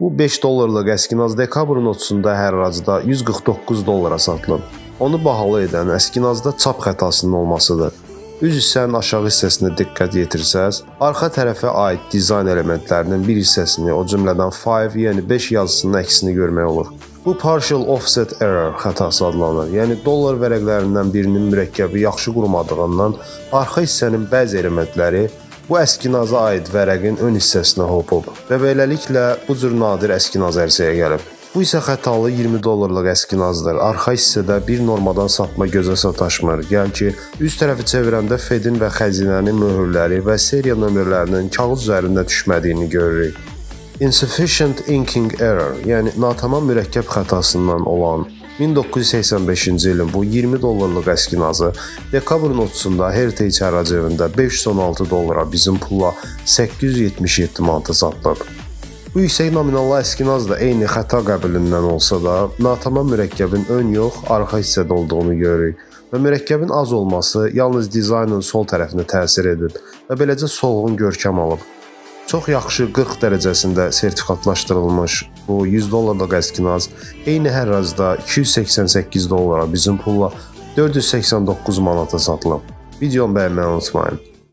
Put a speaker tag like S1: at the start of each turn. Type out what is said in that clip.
S1: Bu 5 dollarlıq əskinaz dekabrın 30-da hərracda 149 dollara satılıb. Onu bahalı edən əskinazda çap xətasının olmasıdır. Üz hissənin aşağı hissəsinə diqqət yetirsəz, arxa tərəfə aid dizayn elementlərinin bir hissəsini, o cümlədən 5, yəni 5 yazısının əksini görmək olur. Bu partial offset error xətası adlanır. Yəni dollar vərəqlərindən birinin mürəkkəbi yaxşı qurmadığından arxa hissənin bəzi elementləri bu əskinaza aid vərəqin ön hissəsinə hopub və beləliklə bu cür nadir əskinaz ərsəyə gəlib. Bu isə xətalı 20 dollarlıq əskinazdır. Arxa hissədə bir normadan sapma gözə sataşmır. Gəl ki, üst tərəfi çevirəndə Fedin və xəzinənin möhürləri və seriya nömrələrinin kağız üzərində düşmədiyini görürük. Insufficient inking error, yəni natamam mürəkkəb xətasından olan 1985-ci ilin bu 20 dollarlıq əskinazı dekabrın 30-da Heritage hərrac evində 516 dollara bizim pulla 877 manata satılıb. Bu yüksək nominallı əskinaz da eyni xəta qəbilindən olsa da, natamam mürəkkəbin ön yox, arxa hissədə olduğunu görürük və mürəkkəbin az olması yalnız dizaynın sol tərəfinə təsir edib və beləcə solğun görkəm alıb. Çox yaxşı 40 dərəcəsində sertifikatlaşdırılmış bu 100 dollarlıq əskinaz eyni hərracda 288 dollara bizim pulla 489 manata satılıb. Videomu bəyənməyi unutmayın.